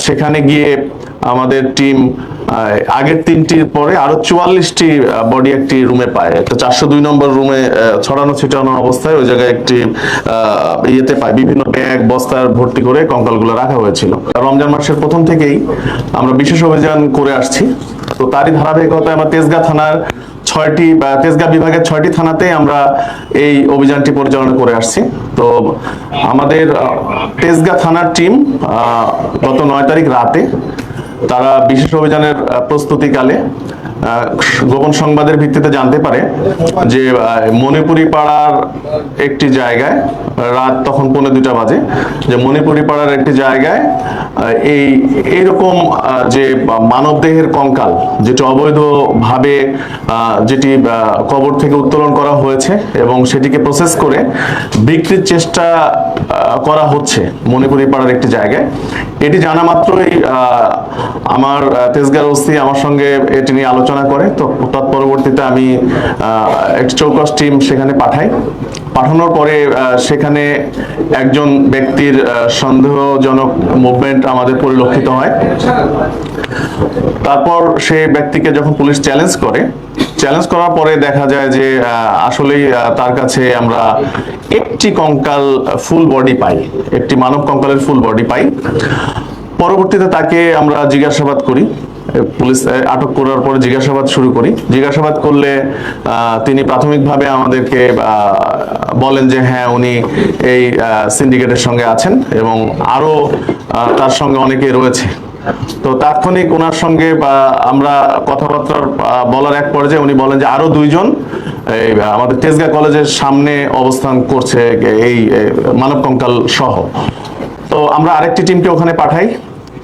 সেখানে গিয়ে আমাদের টিম আগের 3টির পরে আরো 44টি বডি একটি রুমে পায়। একটা 402 নম্বর রুমে ছড়ানো ছিটানো অবস্থায় ওই জায়গায় একটি ইয়েতে পায়, বিভিন্ন ব্যাগ বস্তার ভর্তি করে কঙ্কালগুলো রাখা হয়েছিল। রমজান মাসের প্রথম থেকেই আমরা বিশেষ অভিযান করে আসছি। তো তারই ধারাবাহিকতায় আমরা তেজগাঁ থানার তেজগাঁ বিভাগের 6টি থানাতে আমরা এই অভিযানটি পরিচালনা করে আসছি। তো আমাদের তেজগাঁ থানার টিম গত 9 তারিখ রাতে তারা বিশেষ অভিযানের প্রস্তুতিকালে গোপন সংবাদের ভিত্তিতে জানতে পারে যে মণিপুরি পাড়ার একটি জায়গায় রাত তখন 1:45 বাজে, যে মণিপুরি পাড়ার একটি জায়গায় এইরকম যে মানবদেহের কঙ্কাল যেটি অবৈধভাবে যেটি কবর থেকে উত্তোলন করা হয়েছে এবং সেটিকে প্রসেস করে বিক্রির চেষ্টা করা হচ্ছে মণিপুরি পাড়ার একটি জায়গায়। এটি জানা মাত্রই আমার তেজগাঁর ওসি আমার সঙ্গে এটি নিয়ে আলোচনা করে। তো তৎপরবর্তীতে আমি একটি চৌকস টিম সেখানে পাঠাই। পাঠানোর পরে সেখানে একজন ব্যক্তির সন্দেহজনক মুভমেন্ট আমাদের পরিলক্ষিত হয়। তারপর সেই ব্যক্তিকে যখন পুলিশ চ্যালেঞ্জ করার পরে দেখা যায় যে আসলেই তার কাছে আমরা একটি কঙ্কাল ফুল বডি পাই, একটি মানব কঙ্কালের ফুল বডি পাই। পরবর্তীতে তাকে আমরা জিজ্ঞাসাবাদ করি, পুলিশ আটক করার পরে জিজ্ঞাসাবাদ শুরু করি। জিজ্ঞাসাবাদ করলে তিনি প্রাথমিকভাবে আমাদেরকে বলেন যে হ্যাঁ উনি এই সিন্ডিকেটের সঙ্গে আছেন এবং আরো তার সঙ্গে অনেকে রয়েছে। তো তাৎক্ষণিক ওনার সঙ্গে আমরা কথাবার্তা বলার এক পর্যায়ে উনি বলেন যে আরো 2 জন আমাদের তেজগাঁ কলেজের সামনে অবস্থান করছে এই মানব কঙ্কাল সহ। তো আমরা আরেকটি টিমকে ওখানে পাঠাই।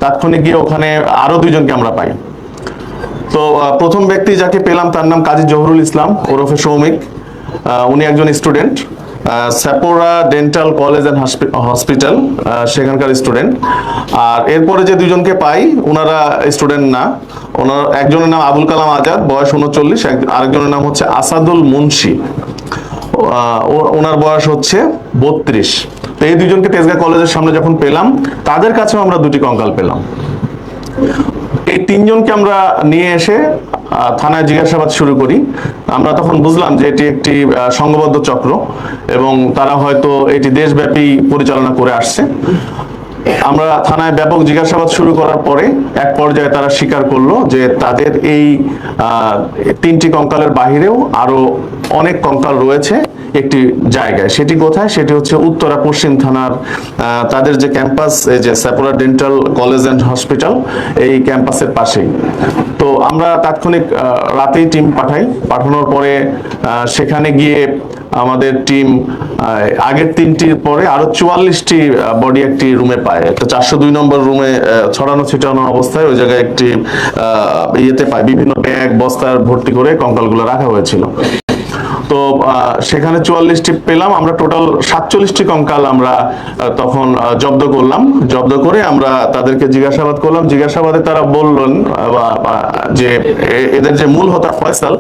তাৎক্ষণিক গিয়ে ওখানে আরো 2 জনকে আমরা পাই। তো প্রথম ব্যক্তি যাকে পেলাম তার নাম কাজী জহুরুল ইসলাম ওরফে সৌমিক। উনি একজন স্টুডেন্ট, সাপোরা ডেন্টাল কলেজ অ্যান্ড হসপিটাল সেখানকার স্টুডেন্ট। আর এরপরে যে 2 জনকে পাই ওনারা স্টুডেন্ট না, ওনার একজনের নাম আবুল কালাম আজাদ, বয়স 39, আরেকজনের নাম হচ্ছে আসাদুল মুন্সি, ওনার বয়স হচ্ছে 32। তো এই 2 জনকে তেজগাঁ কলেজের সামনে যখন পেলাম তাদের কাছেও আমরা 2টি কঙ্কাল পেলাম। এই 3 জনকে আমরা নিয়ে এসে থানায় জিজ্ঞাসাবাদ শুরু করি। আমরা তখন বুঝলাম যে এটি একটি সংঘবদ্ধ চক্র এবং তারা হয়তো এটি দেশব্যাপী পরিচালনা করে আসছে। আমরা থানায় ব্যাপক জিজ্ঞাসাবাদ শুরু করার পরে এক পর্যায়ে তারা স্বীকার করলো যে তাদের এই 3টি কঙ্কালের বাহিরেও আরো অনেক কঙ্কাল রয়েছে একটি জায়গায়। সেটি কোথায়? সেটি হচ্ছে উত্তরা পশ্চিম থানার তাদের যে ক্যাম্পাস, এই যে সাপোরা ডেন্টাল কলেজ অ্যান্ড হসপিটাল, এই ক্যাম্পাসের পাশেই। তো আমরা তাৎক্ষণিক রাতেই টিম পাঠানোর পরে সেখানে গিয়ে আমাদের টিম আগের 3টির পরে আরো 44টি বডি একটি রুমে পায়। একটা 402 নম্বর রুমে ছড়ানো ছিটানো অবস্থায় ওই জায়গায় একটি ইয়েতে পায়, বিভিন্ন ব্যাগ বস্তার ভর্তি করে কঙ্কালগুলো রাখা হয়েছিল। তো সেখানে 44টি পেলাম। আমরা টোটাল 47টি কঙ্কাল আমরা তখন জব্দ করলাম। জব্দ করে আমরা তাদেরকে জিজ্ঞাসাবাদ করলাম। জিজ্ঞাসাবাদে তারা বললেন যে এদের যে মূল হোতা ফয়সাল,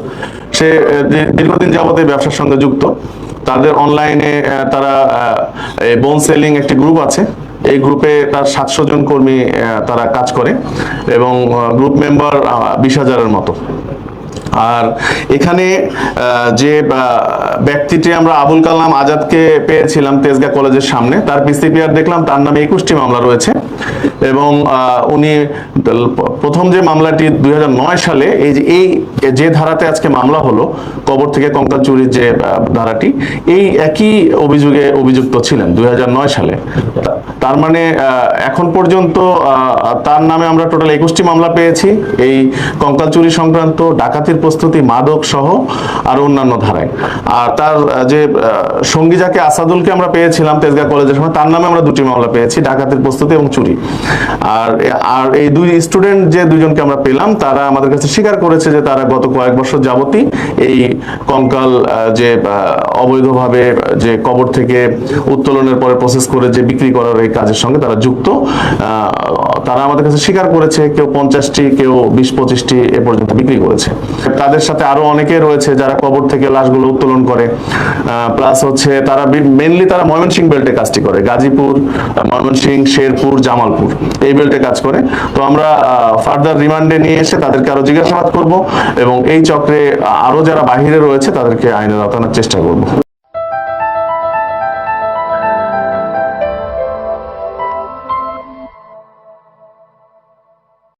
সে দীর্ঘদিন যাবত এই ব্যবসার সঙ্গে যুক্ত। তাদের অনলাইনে তারা বোন সেলিং একটি গ্রুপ আছে, এই গ্রুপে তার 700 জন কর্মী তারা কাজ করে এবং গ্রুপ মেম্বার 20,000-এর মতো। আর এখানে যে ব্যক্তিটি আমরা আবুল কালাম আজাদকে পেয়েছিলাম তেজগাঁ কলেজের সামনে, তার পিসিপিআর দেখলাম তার নামে 21টি মামলা রয়েছে এবং উনি প্রথম যে মামলাটি 2009 সালে এই যে ধারাতে আজকে মামলা হলো, কবর থেকে কঙ্কাল চুরির যে ধারাটি, এই একই অভিযোগে অভিযুক্ত ছিলেন 2009 সালে। তার মানে এখন পর্যন্ত তার নামে আমরা টোটাল 21টি মামলা পেয়েছি এই কঙ্কাল চুরি সংক্রান্ত, ডাকাতির প্রস্তুতি, মাদক সহ আর অন্যান্য ধারায়। আর তার যে সঙ্গী যাকে আসাদুলকে আমরা পেয়েছিলাম তেজগাঁ কলেজের সময়, তার নামে আমরা 2টি মামলা পেয়েছি, ডাকাতির প্রস্তুতি এবং চুরি। আর এই 2 স্টুডেন্ট যে 2 জনকে আমরা পেলাম তারা আমাদের কাছে স্বীকার করেছে যে তারা গত কয়েক বছর যাবতই এই কঙ্কাল যে অবৈধভাবে যে কবর থেকে উত্তোলনের পরে প্রসেস করে যে বিক্রি করার এই কাজের সঙ্গে তারা যুক্ত। তারা আমাদের কাছে স্বীকার করেছে কেউ 50টি, কেউ 20-25টি এ পর্যন্ত বিক্রি করেছে। তাদের সাথে আরো অনেকে রয়েছে যারা কবর থেকে লাশগুলো উত্তোলন করে, প্লাস হচ্ছে তারা মেইনলি তারা ময়মনসিংহ বেল্টে কাজটি করে, গাজীপুর, ময়মনসিংহ, শেরপুর, জামালপুর এই বেল্টে কাজ করে। তো আমরা ফার্দার রিমান্ডে নিয়ে এসে তাদেরকে আরো জিজ্ঞাসাবাদ করব এবং এই চক্রে আরো যারা বাহিরে রয়েছে তাদেরকে আইনের আওতায় আনার চেষ্টা করব।